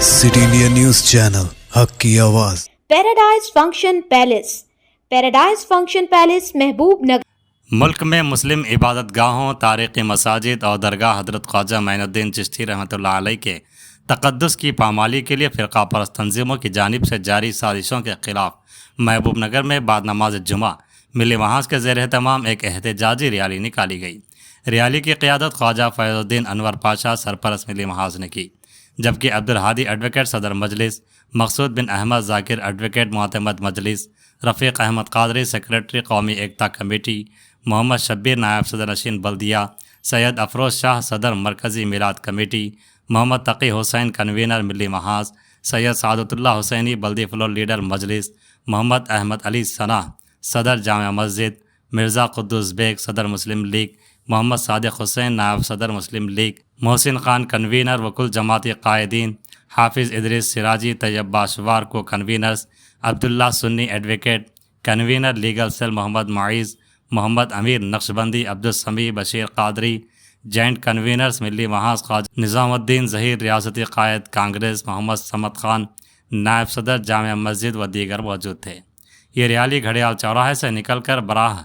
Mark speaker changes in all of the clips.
Speaker 1: City India news channel, हक की आवाज।
Speaker 2: Paradise function palace. Paradise function palace महबूब नगर।
Speaker 3: मुल्क में मुस्लिम इबादत गाहों, तारीख़ी मसाजिद और दरगाह हज़रत ख्वाजा मोइनुद्दीन चिश्ती रहमतुल्लाह अलैह के तक़द्दुस की पामाली के लिए फ़िरक़ा परस्त तंजीमों की जानिब से जारी साजिशों के ख़िलाफ़ महबूब नगर में बाद नमाज जुमा मिली महाज के ज़ेर एहतमाम एक एहतजाजी रैली निकाली गई। रैली की क़ियादत ख्वाजा फ़ैज़ुद्दीन अनवर पाशा सरपरस्त मिली महाज ने की, जबकि अब्दुल हादी एडवोकेट सदर मजलिस, मकसूद बिन अहमद ज़ाकिर एडवोकेट मुअतमद मजलिस, रफ़ीक अहमद क़ादरी सेक्रेटरी कौमी एकता कमेटी, मोहम्मद शब्बीर नायब सदर नशीन बल्दिया, सैयद अफरोज़ शाह सदर मरकज़ी मिलाद कमेटी, मोहम्मद तकी हुसैन कन्वीनर मिली महाज, सैयद सादतुल्लाह हुसैनी बल्दी फ्लोर लीडर मजलिस, मोहम्मद अहमद अली सनाह सदर जामिया मस्जिद, मिर्ज़ा कुद्दूस बेग सदर मुस्लिम लीग, मोहम्मद सादिक हुसैन नायब सदर Muslim League, Mohsin Khan convener वकुल जमाती कायदीन, हाफिज़ इदरीस सिराजी तैयब बाशवार को conveners, Abdullah Sunni advocate convener legal cell Mohammed Muiz, Mohammed Amir Naqshbandi, Abdul Sami Bashir Qadri joint conveners मिली महाज ख्वाजा निज़ामुद्दीन ज़हीर रियासती कायद कांग्रेस, मोहम्मद समद खान नायब सदर जामिया मस्जिद व दीगर मौजूद थे। ये रैली घड़ियाल चौराहे से निकलकर बराह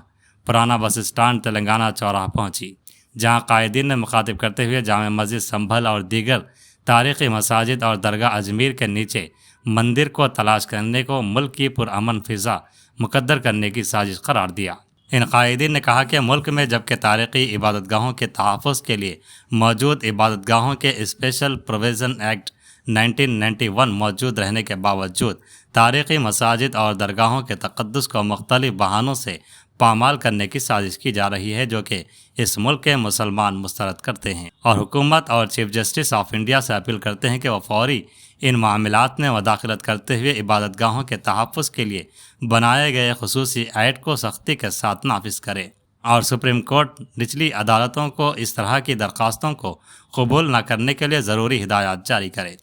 Speaker 3: पुराना बस स्टैंड तेलंगाना चौराहा पहुंची, जहां कायदीन ने मुखातिब करते हुए जामिया मस्जिद संभल और दीगर तारीख़ी मसाजिद और दरगाह अजमेर के नीचे मंदिर को तलाश करने को मुल्क की पुरअमन फ़िज़ा मुकद्दर करने की साजिश करार दिया। इन कायदीन ने कहा कि मुल्क में जबकि तारीख़ी इबादतगाहों के तहफ़्फ़ुज़ के लिए मौजूद इबादतगाहों के स्पेशल प्रोविज़न एक्ट 1991 मौजूद रहने के बावजूद तारीख़ी मसाजिद और दरगाहों के तक़द्दुस को मुख्तलिफ़ बहानों से पामाल करने की साजिश की जा रही है, जो कि इस मुल्क के मुसलमान मुस्तरद करते हैं और हुकूमत और चीफ जस्टिस ऑफ इंडिया से अपील करते हैं कि वह फौरी इन मामलात में मुदाखलत करते हुए इबादतगाहों के तहफ़्फ़ुज़ के लिए बनाए गए खुसूसी एक्ट को सख्ती के साथ नाफिज करे और सुप्रीम कोर्ट निचली अदालतों को इस तरह की दरख्वास्तों को कबूल न करने के लिए ज़रूरी हिदायत जारी करे।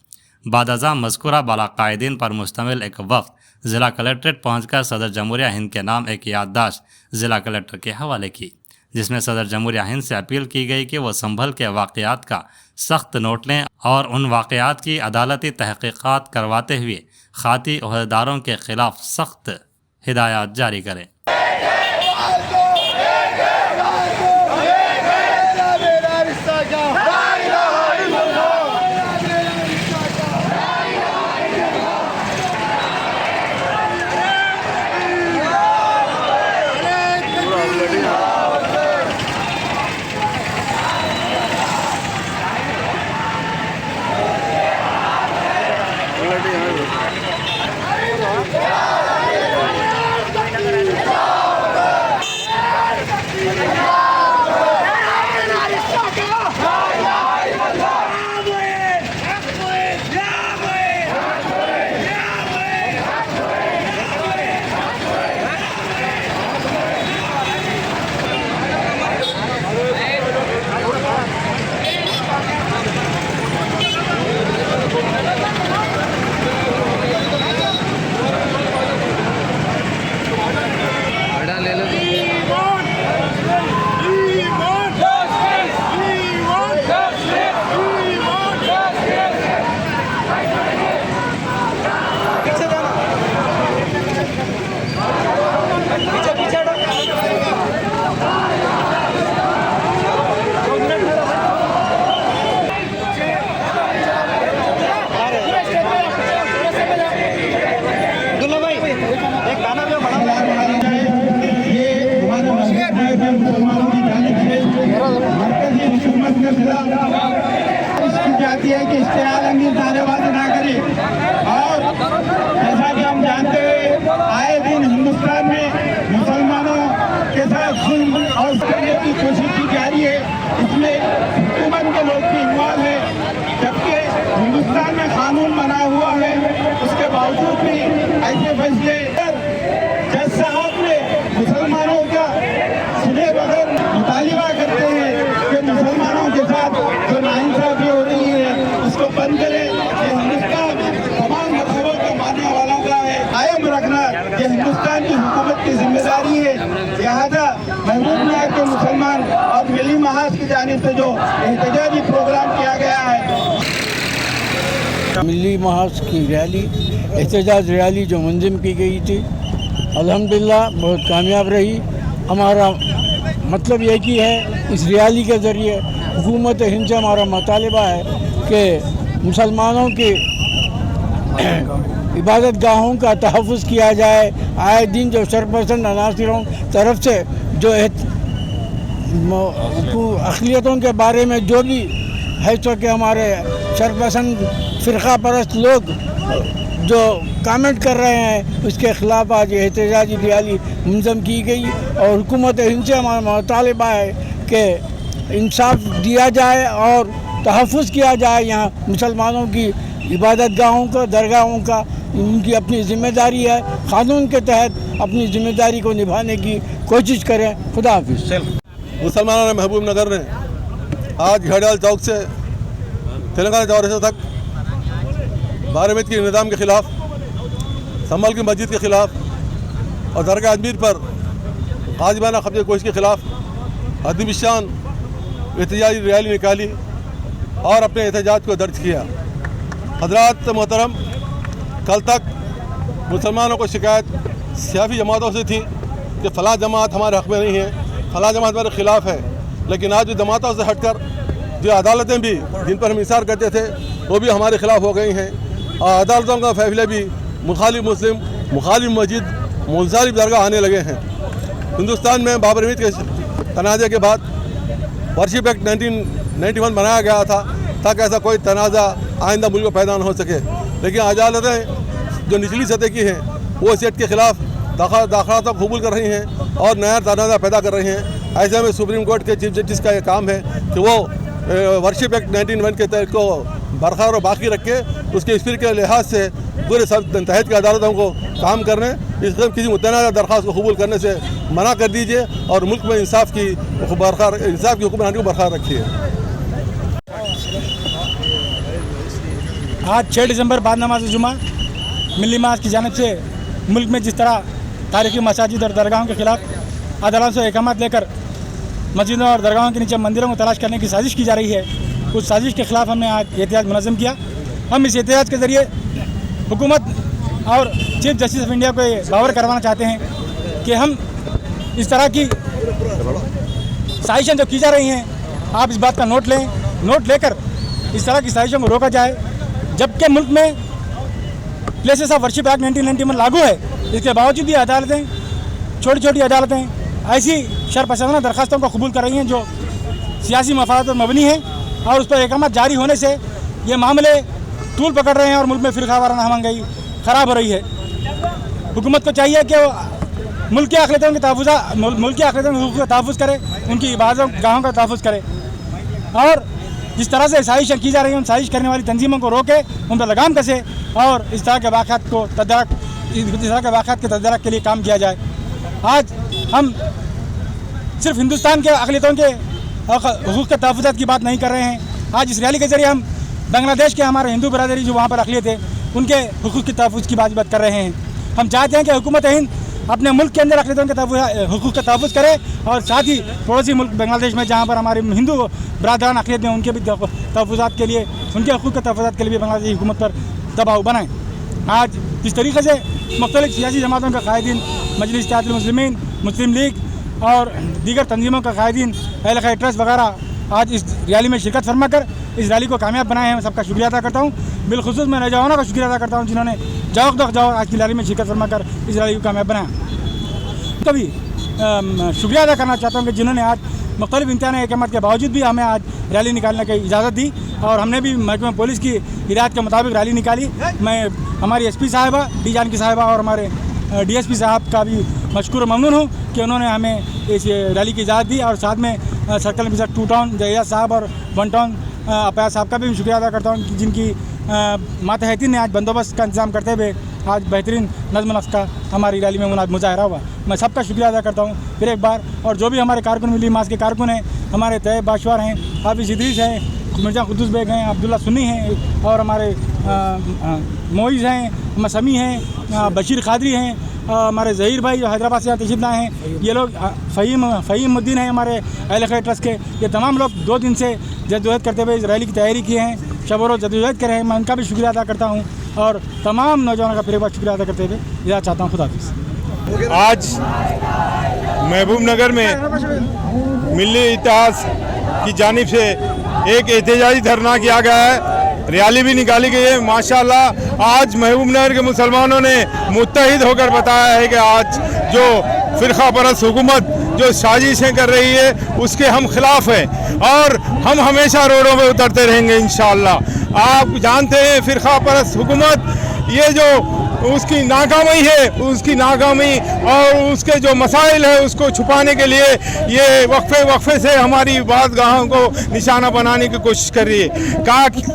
Speaker 3: बादअज़ां मज़कूरा बाला कायदीन पर मुश्तमिल एक वफ़द ज़िला कलेक्ट्रेट पहुंचकर सदर जमहूरिया हिंद के नाम एक याददाश्त ज़िला कलेक्टर के हवाले की, जिसमें सदर जमहूरिया हिंद से अपील की गई कि वह संभल के वाक़यात का सख्त नोट लें और उन वाक़यात की अदालती तहक़ीक़ात करवाते हुए खाती ओहदेदारों के ख़िलाफ़ सख्त हिदायत जारी करें।
Speaker 4: जाती है कि इश्तिहार अंगीज़ नारेबाजी ना करें और जैसा कि हम जानते हैं आए दिन हिंदुस्तान में मुसलमानों के साथ जुल्म और करने की कोशिश की जा रही है। इसमें हुकूमत के लोग भी इन्वॉल्व है, जबकि हिंदुस्तान में कानून बना हुआ है, उसके बावजूद भी ऐसे फैसले जज साहब ने मुसलमानों का सुने बगैर मुतालिबा करते हैं कि मुसलमानों के साथ जो नाइंसाफी हो रही है उसको बंद करें। ये हिंदुस्तान तमाम मजहबों को मानने वालों का है, कायम रखना ये हिंदुस्तान की हुकूमत की जिम्मेदारी है। लिहाजा महबूब नगर के मुसलमान और मिली महाज की जानिब से जो एहतजाजी प्रोग्राम किया गया है।
Speaker 5: मिली महाज की रैली, एहतजाज रैली जो मुंज़िम की गई थी, अल्हम्दुलिल्लाह बहुत कामयाब रही। हमारा मतलब एक ही है, इस रैली के ज़रिए हुकूमत हिंद से हमारा मुतालबा है कि मुसलमानों की इबादत गाहों का तहफ़्फ़ुज़ किया जाए। आए दिन जो शरपसंद अनासरों तरफ से जो अक़लियतों के बारे में जो भी है तो कि हमारे शरपसंद फ़िरक़ा परस्त लोग जो कमेंट कर रहे हैं, उसके ख़िलाफ़ आज एहतजाजी रैली मुनज़्ज़म की गई। और हुकूमत हिंद से हमारा मुतालबा है कि इंसाफ दिया जाए और तहफ़्फ़ुज़ किया जाए यहाँ मुसलमानों की इबादत गाहों का, दरगाहों का। उनकी अपनी ज़िम्मेदारी है, क़ानून के तहत अपनी ज़िम्मेदारी को निभाने की कोशिश करें। खुदा हाफ़िज़।
Speaker 6: मुसलमानों ने महबूब नगर ने आज घड़ियाल चौक से तेलंगाना चौराहे तक 12 मई के निज़ाम के ख़िलाफ़, संभल की मस्जिद के ख़िलाफ़ और दरगाह अजमीर पर गाजिबाना कब्जे कोशिश के ख़िलाफ़ अदीब शान एहतजाजी रैली निकाली और अपने एहतजाज को दर्ज किया। हज़रात मोहतरम, कल तक मुसलमानों को शिकायत सियासी जमातों से थी कि फ़लाँ जमात हमारे हक़ में नहीं है, फ़लाँ जमात हमारे ख़िलाफ़ है। लेकिन आज जो जमातों से हटकर जो अदालतें भी जिन पर हम इंसार करते थे वो भी हमारे ख़िलाफ़ हो गई हैं और अदालतों का फैसले भी मुखालिफ मुस्लिम, मुखालिफ मस्जिद, मुनसालिफ दरगाह आने लगे हैं। हिंदुस्तान में बाबर मस्जिद के तनाज़े के बाद वर्शिप एक्ट 1991 बनाया गया था ताकि ऐसा कोई तनाज़ा आइंदा मुल्क में पैदा न हो सके। लेकिन अदालतें जो निचली सतह की हैं वो इस एक्ट के ख़िलाफ़ दाखिलात को कबूल कर रही हैं और नया तनाज़ा पैदा कर रही हैं। ऐसे में सुप्रीम कोर्ट के चीफ जस्टिस का ये काम है कि वो वर्शिप एक्ट 1991 के तहत को बरकरार और बाकी रख के उसके स्पिरिट के लिहाज से पूरे सब तहत की अदालतों को काम करने, इस किसी मुतनाज़ा दरख्वास्त को कबूल करने से मना कर दीजिए और मुल्क में इंसाफ की हुक्मरानी को बरकरार रखिए।
Speaker 7: आज 6 दिसंबर बाद नमाज जुमा मिली मास की जानिब से मुल्क में जिस तरह तारीख़ी मसाजिद और दरगाहों के ख़िलाफ़ अदालत से अहकामात लेकर मस्जिदों और दरगाहों के नीचे मंदिरों को तलाश करने की साजिश की जा रही है, उस साजिश के ख़िलाफ़ हमने आज एहतजाज मुनज़्ज़म किया। हम इस एहतजाज के ज़रिए हुकूमत और चीफ जस्टिस ऑफ इंडिया को ये बावर करवाना चाहते हैं कि हम इस तरह की साजिशें जो की जा रही हैं, आप इस बात का नोट लें, नोट लेकर इस तरह की साजिशों को रोका जाए। जबकि मुल्क में प्लेसेस ऑफ वर्शिप एक्ट 1991 लागू है, इसके बावजूद भी अदालतें, छोटी छोटी अदालतें ऐसी शरपसंदाना दरखास्तों को कबूल कर रही हैं जो सियासी मफाद पर मबनी है और उस पर अहकामात जारी होने से ये मामले तूल पकड़ रहे हैं और मुल्क में फ़िरक़ा वाराना महंगाई ख़राब हो रही है। हुकूमत को चाहिए कि वो मुल्क की अक़लियतों के तहफ़्फ़ुज़ करे, उनकी इबादत गाहों का तहफ़्फ़ुज़ करे और जिस तरह से साजिशें की जा रही हैं उन साजिश करने वाली तंजीमों को रोके, उन पर लगाम कसे और इस तरह के वाक़यात के तदारक के लिए काम किया जाए। आज हम सिर्फ हिंदुस्तान के अक़लियतों के हुकूक़ के तहफ़्फ़ुज़ात की बात नहीं कर रहे हैं। आज इस रैली के ज़रिए हम बांग्लादेश के हमारे हिंदू बरादरी जो वहाँ पर अक़लियत है उनके हुकूक़ के तहफ़्फ़ुज़ की बात कर रहे हैं। हम चाहते हैं कि हुकूमत हिंद अपने मुल्क के अंदर अक़लियतों के हुकूक़ का तहफ़्फ़ुज़ करे और साथ ही पड़ोसी मुल्क बांग्लादेश में जहाँ पर हमारे हिंदू बरादरान अक़लियत हैं उनके भी तहफ़्फ़ुज़ात के लिए, उनके हुकूक़ के तहफ़्फ़ुज़ात के लिए भी बांग्लादेशी हुकूमत पर दबाव बनाएँ। आज जिस तरीके से मुख्तलिफ़ सियासी जमातों के कायदीन, मजलिस इत्तेहादुल मुस्लिमीन, मुस्लिम लीग और दीगर तंजीमों का कायदीन, अहल खैर ट्रस्ट वगैरह आज इस रैली में शिरकत फरमा कर इस रैली को कामयाब बनाए हैं। मैं सबका शुक्रिया अदा करता हूँ। बिलखुसूस मैं नौजवानों का शुक्रिया अदा करता हूँ जिन्होंने जौक आज की रैली में शिरकत फरमा कर इस रैली को कामयाब बनाया। कभी शुक्रिया अदा करना चाहता हूँ कि जिन्होंने आज मुख्तलिफ़ इम्तिहानी अहकामात के बावजूद भी हमें आज रैली निकालने की इजाज़त दी और हमने भी महकमा पुलिस की हिदायत के मुताबिक रैली निकाली। मैं हमारी SP साहिबा, डी जानकी साहिबा और हमारे DSP साहब का भी मशकूर ममनून हूँ कि उन्होंने हमें इस रैली की इजाज़त दी और साथ में सर्कल ऑफिसर 2 टाउन जया साहब और 1 टाउन अपया साहब का भी शुक्रिया अदा करता हूँ जिनकी मातहती ने आज बंदोबस्त का इंतज़ाम करते हुए आज बेहतरीन नज़्म नस्क़ का हमारी रैली में मुजाहरा हुआ। मैं सबका शुक्रिया अदा करता हूँ फिर एक बार। और जो भी हमारे कारकुन मिली मास के कारकुन हैं, हमारे तैयब बाशवार हैं, हाफिज़ इदरीस हैं, मिर्ज़ा कुद्दूस बेग हैं, अब्दुल्ला सुन्नी हैं और हमारे मोइज़ हैं, मसमी हैं, बशीर क़ादरी हैं, हमारे ज़हीर भाई जो हैदराबाद से यहाँ तशरीफ़ लाए हैं, ये लोग फ़हीमुद्दीन हैं हमारे अहल खैर ट्रस्ट के। ये तमाम लोग 2 दिन से जद्दोजहद करते हुए इस रैली की तैयारी किए हैं शब रोज़ जदोजहद कर रहे हैं, मैं उनका भी शुक्रिया अदा करता हूँ और तमाम नौजवानों का फिर एक बार शुक्रिया अदा करते हुए इजाज़त चाहता हूँ। खुदा हाफिज़।
Speaker 8: आज महबूबनगर में मिली इतिहास की जानिब से एक एहतजाजी धरना किया गया है, रैली भी निकाली गई है। माशाल्लाह आज महबूबनगर के मुसलमानों ने मुत्तहिद होकर बताया है कि आज जो फ़िरक़ा परस्त हुकूमत जो साजिशें कर रही है उसके हम खिलाफ हैं और हम हमेशा रोडों में उतरते रहेंगे इंशाअल्लाह। आप जानते हैं फ़िरक़ा परस्त हुकूमत ये जो उसकी नाकामी है, उसकी नाकामी और उसके जो मसाइल है उसको छुपाने के लिए ये वक्फे से हमारी बातगाहों को निशाना बनाने की कोशिश कर रही है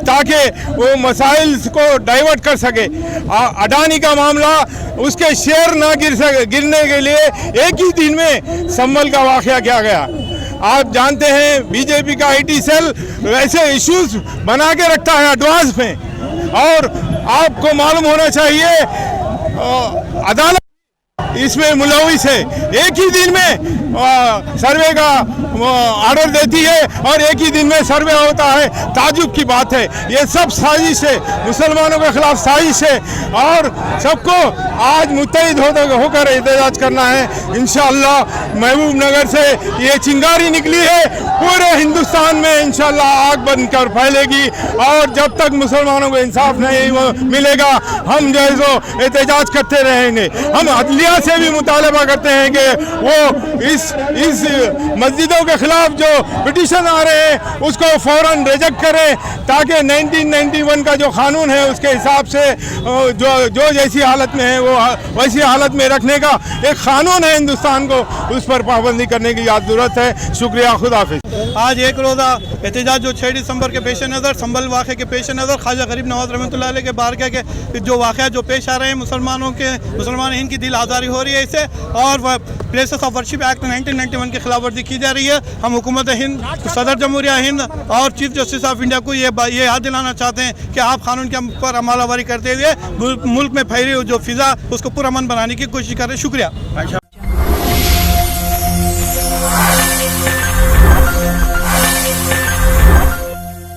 Speaker 8: ताकि वो मसाइल को डाइवर्ट कर सके। अडानी का मामला उसके शेयर ना गिरने के लिए एक ही दिन में संभल का वाक़या किया गया। आप जानते हैं बीजेपी का IT सेल वैसे इश्यूज बना के रखता है एडवांस में, और आपको मालूम होना चाहिए अदालत इसमें मुलविस है। एक ही दिन में सर्वे का ऑर्डर देती है और एक ही दिन में सर्वे होता है। ताजुब की बात है, ये सब साजिश है, मुसलमानों के खिलाफ साजिश है और सबको आज मुत्तहिद होकर एहतजाज करना है। इंशाअल्लाह महबूबनगर से ये चिंगारी निकली है, पूरे हिंदुस्तान में इंशाअल्लाह आग बनकर फैलेगी और जब तक मुसलमानों को इंसाफ नहीं मिलेगा हम जो है सो एहतजाज करते रहेंगे। हम अदलिया से भी मुतालबा करते हैं कि वो इस मस्जिदों के खिलाफ जो पिटीशन आ रहे हैं उसको फ़ौरन रिजेक्ट करें ताकि 1991 का जो कानून है उसके हिसाब से जो जैसी हालत में है वो वैसी हालत में रखने का एक कानून है हिंदुस्तान को, उस पर पाबंदी करने की ज़रूरत है। शुक्रिया, खुदा हाफिज़।
Speaker 6: आज एक रोज़ा एहतजाज जो 6 दिसंबर के पेश नज़र संभल वाक़े के पेश नज़र ख्वाजा गरीब नवाज़ रहमतुल्लाह अलैह के बारगाह के जो वाक़या जो पेश आ रहे हैं मुसलमान हिंद की दिल आज़ारी हो रही है इससे, और प्लेसेस ऑफ वर्शिप एक्ट 1991 की खिलाफ वर्जी की जा रही है। हम हुकूमत हिंद, सदर जमहूरिया हिंद और चीफ जस्टिस ऑफ इंडिया को ये याद दिलाना चाहते हैं कि आप कानून के पर अमलावरी करते हुए मुल्क में फैली जो फिजा उसको पुरअमन बनाने की कोशिश करें। शुक्रिया।